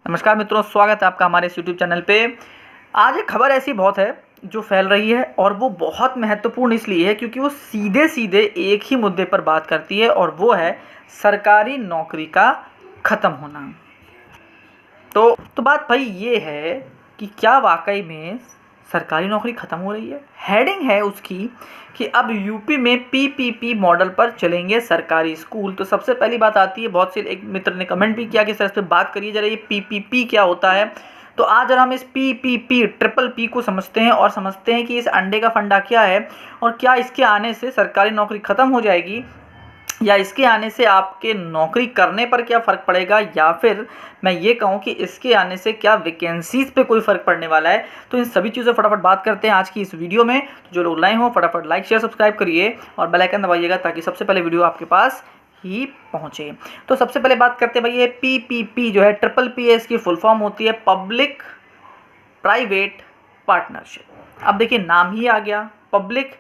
नमस्कार मित्रों, स्वागत है आपका हमारे इस यूट्यूब चैनल पे। आज एक खबर ऐसी बहुत है जो फैल रही है और वो बहुत महत्वपूर्ण इसलिए है क्योंकि वो सीधे सीधे एक ही मुद्दे पर बात करती है और वो है सरकारी नौकरी का ख़त्म होना। तो बात भाई ये है कि क्या वाकई में सरकारी नौकरी ख़त्म हो रही है। हेडिंग है उसकी कि अब यूपी में पीपीपी मॉडल पर चलेंगे सरकारी स्कूल। तो सबसे पहली बात आती है, बहुत से एक मित्र ने कमेंट भी किया कि सर इस पर बात करिए जरा, ये पीपीपी क्या होता है। तो आज जरा हम इस पीपीपी ट्रिपल पी को समझते हैं और समझते हैं कि इस अंडे का फंडा क्या है और क्या इसके आने से सरकारी नौकरी ख़त्म हो जाएगी या इसके आने से आपके नौकरी करने पर क्या फ़र्क पड़ेगा, या फिर मैं ये कहूँ कि इसके आने से क्या वैकेंसीज़ पे कोई फ़र्क पड़ने वाला है। तो इन सभी चीज़ों फटाफट बात करते हैं आज की इस वीडियो में। तो जो लोग नए हों फटाफट लाइक शेयर सब्सक्राइब करिए और बेल आइकन दबाइएगा ताकि सबसे पहले वीडियो आपके पास ही पहुँचे। तो सबसे पहले बात करते हैं भाई, ये पीपीपी जो है ट्रिपल पी है, इसकी फुल फॉर्म होती है पब्लिक प्राइवेट पार्टनरशिप। अब देखिए नाम ही आ गया, पब्लिक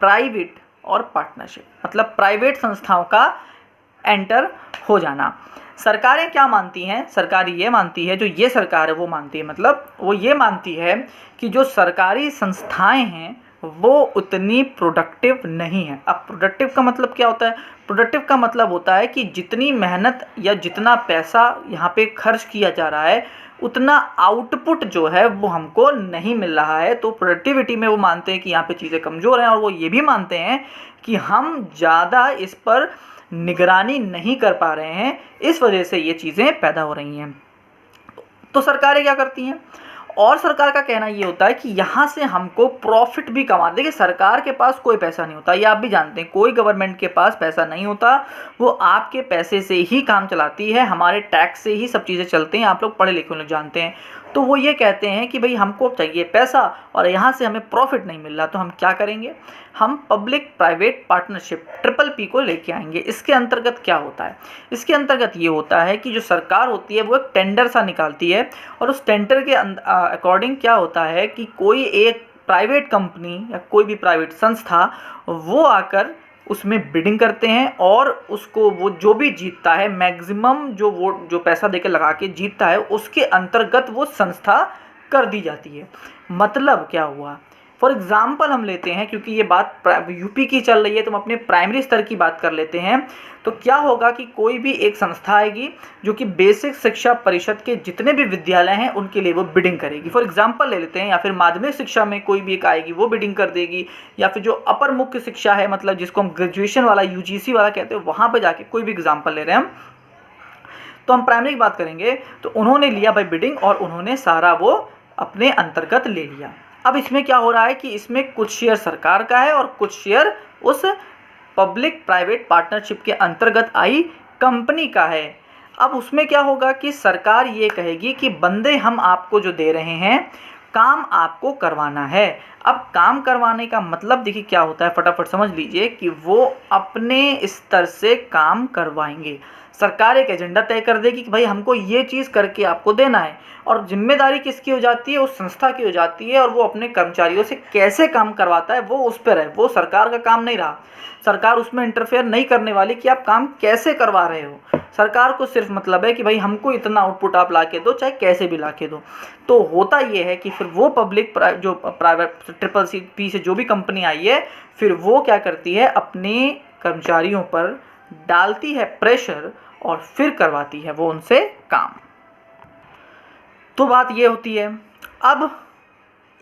प्राइवेट और पार्टनरशिप मतलब प्राइवेट संस्थाओं का एंटर हो जाना। सरकारें क्या मानती हैं, सरकार ये मानती है, जो ये सरकार है वो मानती है, मतलब वो ये मानती है कि जो सरकारी संस्थाएं हैं वो उतनी प्रोडक्टिव नहीं है। अब प्रोडक्टिव का मतलब क्या होता है? प्रोडक्टिव का मतलब होता है कि जितनी मेहनत या जितना पैसा यहाँ पे खर्च किया जा रहा है उतना आउटपुट जो है वो हमको नहीं मिल रहा है। तो प्रोडक्टिविटी में वो मानते हैं कि यहाँ पे चीज़ें कमज़ोर हैं और वो ये भी मानते हैं कि हम ज़्यादा इस पर निगरानी नहीं कर पा रहे हैं, इस वजह से ये चीज़ें पैदा हो रही हैं। तो सरकारें क्या करती हैं, और सरकार का कहना ये होता है कि यहाँ से हमको प्रॉफिट भी कमा। देखिए सरकार के पास कोई पैसा नहीं होता, ये आप भी जानते हैं, कोई गवर्नमेंट के पास पैसा नहीं होता, वो आपके पैसे से ही काम चलाती है, हमारे टैक्स से ही सब चीज़ें चलती हैं। आप लोग पढ़े लिखे लोग जानते हैं। तो वो ये कहते हैं कि भाई हमको चाहिए पैसा और यहाँ से हमें प्रॉफिट नहीं मिल रहा, तो हम क्या करेंगे, हम public private partnership triple P को लेके आएंगे। इसके अंतर्गत क्या होता है? इसके अंतर्गत ये होता है कि जो सरकार होती है वो एक टेंडर सा निकालती है और उस टेंडर के अकॉर्डिंग क्या होता है कि कोई एक प्राइवेट कंपनी या कोई भी प्राइवेट संस्था वो आकर उसमें बिडिंग करते हैं और उसको वो जो भी जीतता है, मैक्सिमम जो वोट जो पैसा देकर लगा के जीतता है, उसके अंतर्गत वो संस्था कर दी जाती है। मतलब क्या हुआ, फॉर एग्ज़ाम्पल हम लेते हैं, क्योंकि ये बात यूपी की चल रही है तो हम अपने प्राइमरी स्तर की बात कर लेते हैं। तो क्या होगा कि कोई भी एक संस्था आएगी जो कि बेसिक शिक्षा परिषद के जितने भी विद्यालय हैं उनके लिए वो बिडिंग करेगी। फॉर एग्जांपल ले लेते हैं, या फिर माध्यमिक शिक्षा में कोई भी एक आएगी वो बिडिंग कर देगी, या फिर जो अपर मुख्य शिक्षा है मतलब जिसको हम ग्रेजुएशन वाला यूजीसी वाला कहते हैं वहाँ पर जाके कोई भी एग्जाम्पल ले रहे हैं हम। तो हम प्राइमरी की बात करेंगे तो उन्होंने लिया भाई बिडिंग और उन्होंने सारा वो अपने अंतर्गत ले लिया। अब इसमें क्या हो रहा है कि इसमें कुछ शेयर सरकार का है और कुछ शेयर उस पब्लिक प्राइवेट पार्टनरशिप के अंतर्गत आई कंपनी का है। अब उसमें क्या होगा कि सरकार ये कहेगी कि बंदे हम आपको जो दे रहे हैं काम आपको करवाना है। अब काम करवाने का मतलब देखिए क्या होता है, फटाफट समझ लीजिए कि वो अपने स्तर से काम करवाएंगे। सरकार एक एजेंडा तय कर देगी कि भाई हमको ये चीज़ करके आपको देना है और जिम्मेदारी किसकी हो जाती है, उस संस्था की हो जाती है, और वो अपने कर्मचारियों से कैसे काम करवाता है वो उस पर है, वो सरकार का काम नहीं रहा। सरकार उसमें इंटरफेयर नहीं करने वाली कि आप काम कैसे करवा रहे हो। सरकार को सिर्फ मतलब है कि भाई हमको इतना आउटपुट आप ला के दो, चाहे कैसे भी ला के दो। तो होता ये है कि फिर वो पब्लिक जो प्राइवेट ट्रिपल सी पी से जो भी कंपनी आई है फिर वो क्या करती है, अपने कर्मचारियों पर डालती है प्रेशर और फिर करवाती है वो उनसे काम। तो बात ये होती है, अब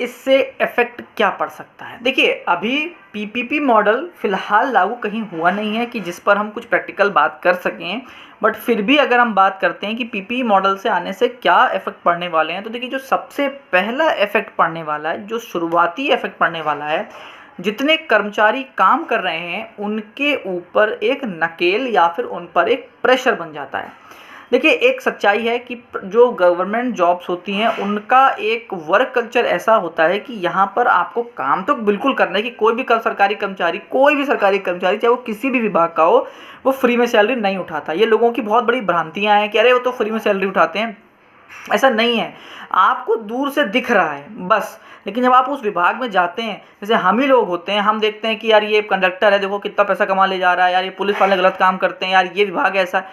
इससे इफेक्ट क्या पड़ सकता है। देखिए अभी पीपीपी मॉडल फ़िलहाल लागू कहीं हुआ नहीं है कि जिस पर हम कुछ प्रैक्टिकल बात कर सकें, बट फिर भी अगर हम बात करते हैं कि पीपीपी मॉडल से आने से क्या इफेक्ट पड़ने वाले हैं, तो देखिए जो सबसे पहला इफेक्ट पड़ने वाला है, जो शुरुआती इफेक्ट पड़ने वाला है, जितने कर्मचारी काम कर रहे हैं उनके ऊपर एक नकेल या फिर उन पर एक प्रेशर बन जाता है। देखिए एक सच्चाई है कि जो गवर्नमेंट जॉब्स होती हैं उनका एक वर्क कल्चर ऐसा होता है कि यहाँ पर आपको काम तो बिल्कुल करना है कि कोई भी सरकारी कर्मचारी, कोई भी सरकारी कर्मचारी चाहे वो किसी भी विभाग का हो, वो फ्री में सैलरी नहीं उठाता। ये लोगों की बहुत बड़ी भ्रांतियाँ हैं कि अरे वो तो फ्री में सैलरी उठाते हैं। ऐसा नहीं है, आपको दूर से दिख रहा है बस, लेकिन जब आप उस विभाग में जाते हैं, जैसे हम ही लोग होते हैं, हम देखते हैं कि यार ये कंडक्टर है, देखो कितना पैसा कमा ले जा रहा है, यार ये पुलिस वाले गलत काम करते हैं, यार ये विभाग ऐसा।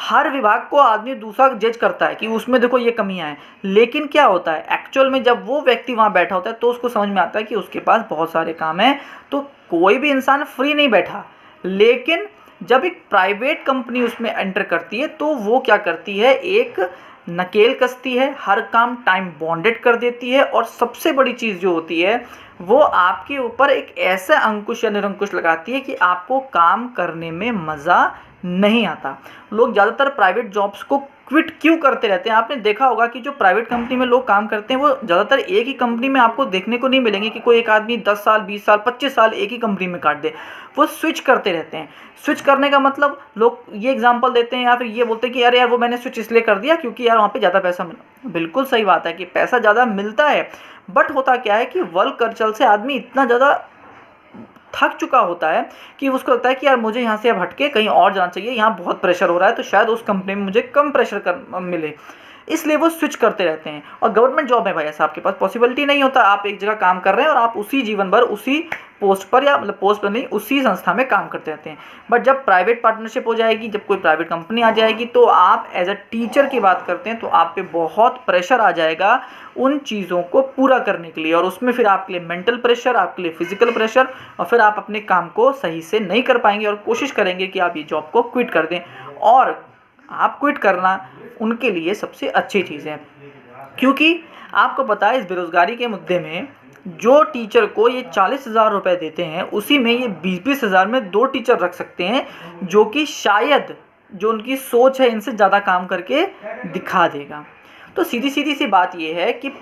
हर विभाग को आदमी दूसरा जज करता है कि उसमें देखो ये कमियां हैं, लेकिन क्या होता है एक्चुअल में जब वो व्यक्ति वहाँ बैठा होता है तो उसको समझ में आता है कि उसके पास बहुत सारे काम हैं। तो कोई भी इंसान फ्री नहीं बैठा, लेकिन जब एक प्राइवेट कंपनी उसमें एंटर करती है तो वो क्या करती है, एक नकेल कसती है, हर काम टाइम बॉन्डेड कर देती है, और सबसे बड़ी चीज़ जो होती है वो आपके ऊपर एक ऐसा अंकुश या निरंकुश लगाती है कि आपको काम करने में मज़ा नहीं आता। लोग ज़्यादातर प्राइवेट जॉब्स को क्विट क्यों करते रहते हैं? आपने देखा होगा कि जो प्राइवेट कंपनी में लोग काम करते हैं वो ज़्यादातर एक ही कंपनी में आपको देखने को नहीं मिलेंगे कि कोई एक आदमी 10 साल 20 साल 25 साल एक ही कंपनी में काट दे। वो स्विच करते रहते हैं। स्विच करने का मतलब लोग ये एग्जांपल देते हैं या फिर ये बोलते हैं कि अरे यार वो मैंने स्विच इसलिए कर दिया क्योंकि यार वहाँ पे ज़्यादा पैसा मिला। बिल्कुल सही बात है कि पैसा ज़्यादा मिलता है, बट होता क्या है कि वर्क कल्चर से आदमी इतना ज़्यादा थक चुका होता है कि उसको लगता है कि यार मुझे यहाँ से अब हटके कहीं और जाना चाहिए, यहाँ बहुत प्रेशर हो रहा है, तो शायद उस कंपनी में मुझे कम प्रेशर मिले, इसलिए वो स्विच करते रहते हैं। और गवर्नमेंट जॉब में भाई ऐसा आपके पास पॉसिबिलिटी नहीं होता। आप एक जगह काम कर रहे हैं और आप उसी जीवन भर उसी पोस्ट पर, या मतलब पोस्ट पर नहीं, उसी संस्था में काम करते रहते हैं। बट जब प्राइवेट पार्टनरशिप हो जाएगी, जब कोई प्राइवेट कंपनी आ जाएगी, तो आप एज अ टीचर की बात करते हैं तो आप पे बहुत प्रेशर आ जाएगा उन चीज़ों को पूरा करने के लिए, और उसमें फिर आपके लिए मेंटल प्रेशर, आपके लिए फिजिकल प्रेशर, और फिर आप अपने काम को सही से नहीं कर पाएंगे और कोशिश करेंगे कि आप ये जॉब को क्विट कर दें। और आप क्विट करना उनके लिए सबसे अच्छी चीज़ है, क्योंकि आपको पता है इस बेरोज़गारी के मुद्दे में जो टीचर को ये 40,000 रुपये देते हैं, उसी में ये 20-20 हज़ार में 2 टीचर रख सकते हैं, जो कि शायद जो उनकी सोच है इनसे ज़्यादा काम करके दिखा देगा। तो सीधी सीधी सी बात ये है कि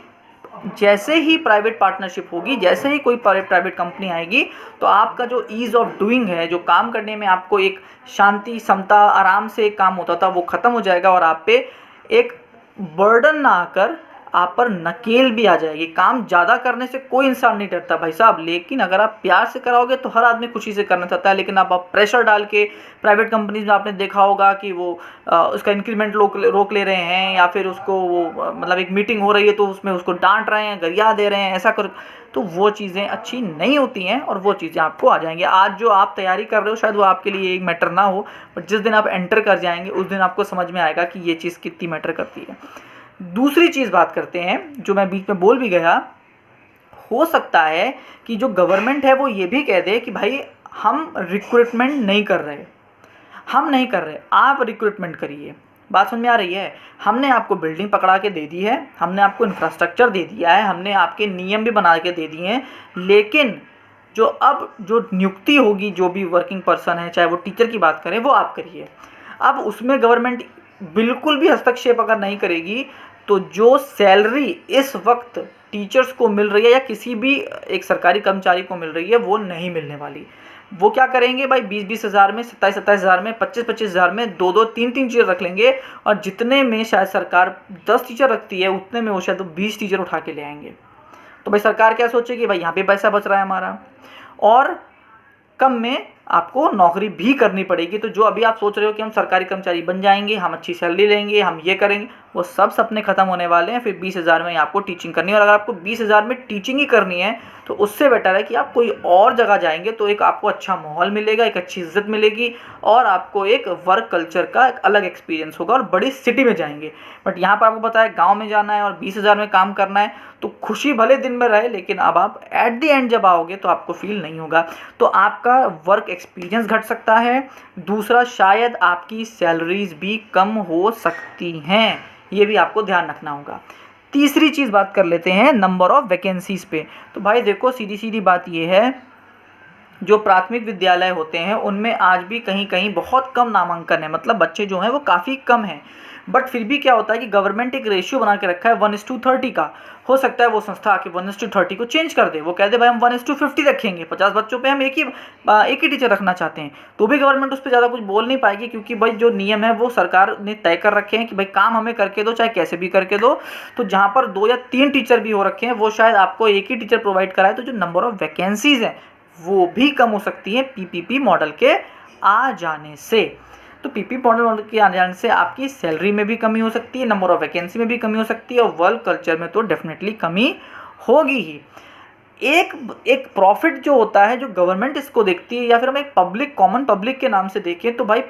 जैसे ही प्राइवेट पार्टनरशिप होगी, जैसे ही कोई प्राइवेट कंपनी आएगी, तो आपका जो ईज़ ऑफ डूइंग है, जो काम करने में आपको एक शांति, समता, आराम से एक काम होता था, वो ख़त्म हो जाएगा, और आप पे एक बर्डन ना आकर आप पर नकेल भी आ जाएगी। काम ज़्यादा करने से कोई इंसान नहीं डरता भाई साहब, लेकिन अगर आप प्यार से कराओगे तो हर आदमी खुशी से करना चाहता है। लेकिन आप प्रेशर डाल के, प्राइवेट कंपनीज में आपने देखा होगा कि वो उसका इंक्रीमेंट रोक ले रहे हैं, या फिर उसको वो मतलब एक मीटिंग हो रही है तो उसमें उसको डांट रहे हैं, गरिया दे रहे हैं, ऐसा कर, तो वो चीज़ें अच्छी नहीं होती हैं, और वो चीज़ें आपको आ जाएंगी। आज जो आप तैयारी कर रहे हो शायद वो आपके लिए एक मैटर ना हो, बट जिस दिन आप एंटर कर जाएंगे उस दिन आपको समझ में आएगा कि ये चीज़ कितनी मैटर करती है। दूसरी चीज़ बात करते हैं, जो मैं बीच में बोल भी गया, हो सकता है कि जो गवर्नमेंट है वो ये भी कह दे कि भाई हम रिक्रूटमेंट नहीं कर रहे, हम नहीं कर रहे, आप रिक्रूटमेंट करिए। बात समझ में आ रही है? हमने आपको बिल्डिंग पकड़ा के दे दी है, हमने आपको इंफ्रास्ट्रक्चर दे दिया है, हमने आपके नियम भी बना के दे दिए हैं, लेकिन जो अब जो नियुक्ति होगी, जो भी वर्किंग पर्सन है, चाहे वो टीचर की बात करें, वो आप करिए। अब उसमें गवर्नमेंट बिल्कुल भी हस्तक्षेप अगर नहीं करेगी, तो जो सैलरी इस वक्त टीचर्स को मिल रही है या किसी भी एक सरकारी कर्मचारी को मिल रही है, वो नहीं मिलने वाली। वो क्या करेंगे भाई, 20-20 हज़ार में, 27-27 हज़ार में, 25-25 हज़ार में 2-2 3-3 टीचर रख लेंगे, और जितने में शायद सरकार 10 टीचर रखती है उतने में वो शायद 20 टीचर उठा के ले आएंगे। तो भाई सरकार क्या सोचेगी, भाई यहाँ पे पैसा बच रहा है हमारा, और कम में आपको नौकरी भी करनी पड़ेगी। तो जो अभी आप सोच रहे हो कि हम सरकारी कर्मचारी बन जाएंगे, हम अच्छी सैलरी लेंगे, हम ये करेंगे, वो सब सपने खत्म होने वाले हैं। फिर 20 हज़ार में आपको टीचिंग करनी है, और अगर आपको 20 हज़ार में टीचिंग ही करनी है तो उससे बेटर है कि आप कोई और जगह जाएंगे, तो एक आपको अच्छा माहौल मिलेगा, एक अच्छी इज्जत मिलेगी, और आपको एक वर्क कल्चर का एक अलग एक्सपीरियंस होगा, और बड़ी सिटी में जाएंगे। बट यहाँ पर आपको पता है गाँव में जाना है और 20 हज़ार में काम करना है, तो खुशी भले दिन में रहे, लेकिन अब आप एट द एंड जब आओगे तो आपको फील नहीं होगा। तो आपका वर्क एक्सपीरियंस घट सकता है। दूसरा, शायद आपकी सैलरीज भी कम हो सकती हैं, ये भी आपको ध्यान रखना होगा। तीसरी चीज़ बात कर लेते हैं नंबर ऑफ़ वैकेंसीज़ पे। तो भाई देखो, सीधी सीधी बात ये है, जो प्राथमिक विद्यालय होते हैं उनमें आज भी कहीं कहीं बहुत कम नामांकन है, मतलब बच्चे जो हैं वो काफ़ी कम हैं। बट फिर भी क्या होता है कि गवर्नमेंट एक रेशियो बना के रखा है 1:30 का। हो सकता है वो संस्था आके 1:30 को चेंज कर दे, वो कह दे भाई हम 1:50 रखेंगे, 50 बच्चों पे हम एक ही टीचर रखना चाहते हैं, तो भी गवर्नमेंट उस पर ज़्यादा कुछ बोल नहीं पाएगी, क्योंकि भाई जो नियम है वो सरकार ने तय कर रखे हैं कि भाई काम हमें करके दो, चाहे कैसे भी करके दो। तो जहाँ पर 2 या 3 टीचर भी हो रखे हैं, वो शायद आपको एक ही टीचर प्रोवाइड कराए, तो जो नंबर ऑफ़ वैकेंसीज़ हैं वो भी कम हो सकती है पीपीपी मॉडल के आ जाने से। तो पीपीपी मॉडल के आ जाने से आपकी सैलरी में भी कमी हो सकती है, नंबर ऑफ़ वैकेंसी में भी कमी हो सकती है, और वर्क कल्चर में तो डेफिनेटली कमी होगी ही। एक प्रॉफिट जो होता है, जो गवर्नमेंट इसको देखती है, या फिर हम एक पब्लिक, कॉमन पब्लिक के नाम से देखें, तो भाई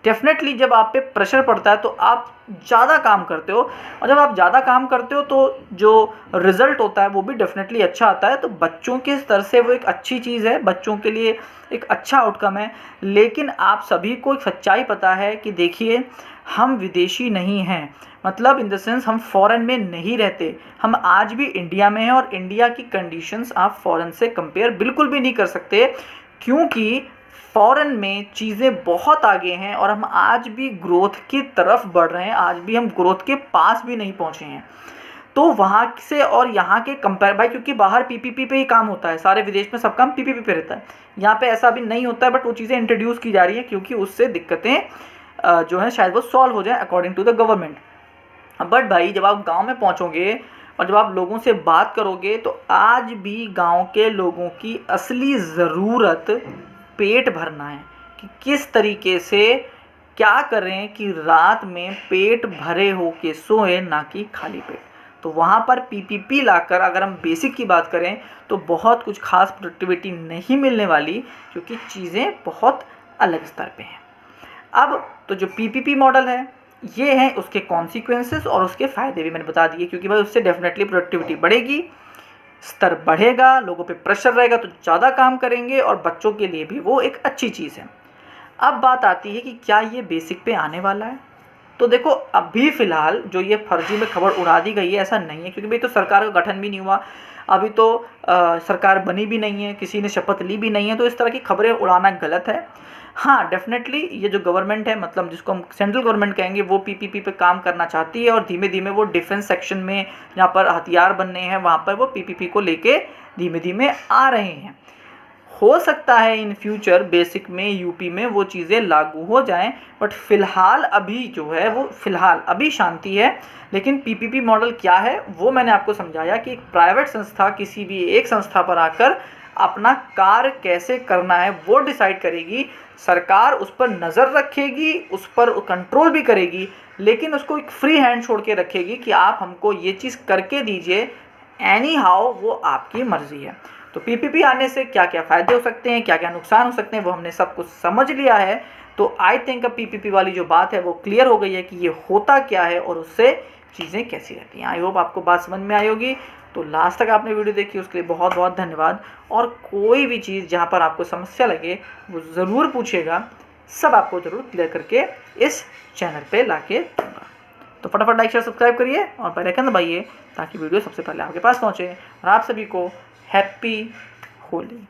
डेफिनेटली जब आप पे प्रेशर पड़ता है तो आप ज़्यादा काम करते हो, और जब आप ज़्यादा काम करते हो तो जो रिज़ल्ट होता है वो भी डेफिनेटली अच्छा आता है। तो बच्चों के स्तर से वो एक अच्छी चीज़ है, बच्चों के लिए एक अच्छा आउटकम है। लेकिन आप सभी को एक सच्चाई पता है कि देखिए, हम विदेशी नहीं हैं, मतलब इन द सेंस हम फॉरेन में नहीं रहते, हम आज भी इंडिया में हैं, और इंडिया की कंडीशंस आप फॉरेन से कंपेयर बिल्कुल भी नहीं कर सकते, क्योंकि फॉरेन में चीज़ें बहुत आगे हैं और हम आज भी ग्रोथ की तरफ बढ़ रहे हैं, आज भी हम ग्रोथ के पास भी नहीं पहुंचे हैं। तो वहाँ से और यहाँ के कंपेयर भाई, क्योंकि बाहर पीपीपी पे ही काम होता है, सारे विदेश में सब काम पीपीपी पे रहता है, यहाँ पे ऐसा भी नहीं होता है, बट वो चीज़ें इंट्रोड्यूस की जा रही हैं क्योंकि उससे दिक्कतें जो है शायद वो सॉल्व हो जाए according to the government. But भाई जब आप गांव में पहुंचोगे और जब आप लोगों से बात करोगे तो आज भी गांव के लोगों की असली ज़रूरत पेट भरना है, कि किस तरीके से क्या करें कि रात में पेट भरे हो के सोए, ना कि खाली पेट। तो वहाँ पर पीपीपी लाकर अगर हम बेसिक की बात करें तो बहुत कुछ खास प्रोडक्टिविटी नहीं मिलने वाली, क्योंकि चीज़ें बहुत अलग स्तर पे हैं। अब तो जो पीपीपी मॉडल है ये हैं उसके कॉन्सिक्वेंसेस और उसके फ़ायदे भी मैंने बता दिए, क्योंकि भाई उससे डेफिनेटली प्रोडक्टिविटी बढ़ेगी, स्तर बढ़ेगा, लोगों पे प्रेशर रहेगा तो ज़्यादा काम करेंगे, और बच्चों के लिए भी वो एक अच्छी चीज़ है। अब बात आती है कि क्या ये बेसिक पे आने वाला है। तो देखो, अभी फ़िलहाल जो ये फर्जी में खबर उड़ा दी गई है ऐसा नहीं है, क्योंकि भाई तो सरकार का गठन भी नहीं हुआ, अभी तो सरकार बनी भी नहीं है, किसी ने शपथ ली भी नहीं है, तो इस तरह की खबरें उड़ाना गलत है। हाँ, डेफिनेटली ये जो गवर्नमेंट है, मतलब जिसको हम सेंट्रल गवर्नमेंट कहेंगे, वो पीपीपी पे काम करना चाहती है, और धीमे धीमे वो डिफेंस सेक्शन में जहाँ पर हथियार बनने हैं वहाँ पर वो पीपीपी को लेके धीमे धीमे आ रहे हैं। हो सकता है इन फ्यूचर बेसिक में यूपी में वो चीज़ें लागू हो जाएं, बट फ़िलहाल अभी जो है वो फ़िलहाल अभी शांति है। लेकिन पीपीपी मॉडल क्या है वो मैंने आपको समझाया, कि एक प्राइवेट संस्था किसी भी एक संस्था पर आकर अपना कार्य कैसे करना है वो डिसाइड करेगी, सरकार उस पर नज़र रखेगी, उस पर कंट्रोल भी करेगी, लेकिन उसको एक फ्री हैंड छोड़ के रखेगी कि आप हमको ये चीज़ करके दीजिए, एनी हाउ वो आपकी मर्ज़ी है। तो पीपीपी आने से क्या क्या फ़ायदे हो सकते हैं, क्या क्या नुकसान हो सकते हैं, वो हमने सब कुछ समझ लिया है। तो आई थिंक अब पीपीपी वाली जो बात है वो क्लियर हो गई है कि ये होता क्या है और उससे चीज़ें कैसी रहती हैं। आई होप आपको बात समझ में आई होगी। तो लास्ट तक आपने वीडियो देखी उसके लिए बहुत बहुत धन्यवाद, और कोई भी चीज़ जहाँ पर आपको समस्या लगे वो ज़रूर पूछिएगा, सब आपको ज़रूर क्लियर करके इस चैनल पे लाके दूँगा। तो फटाफट लाइक शेयर सब्सक्राइब करिए और बेल आइकन दबाइए ताकि वीडियो सबसे पहले आपके पास पहुँचे। और आप सभी को हैप्पी होली।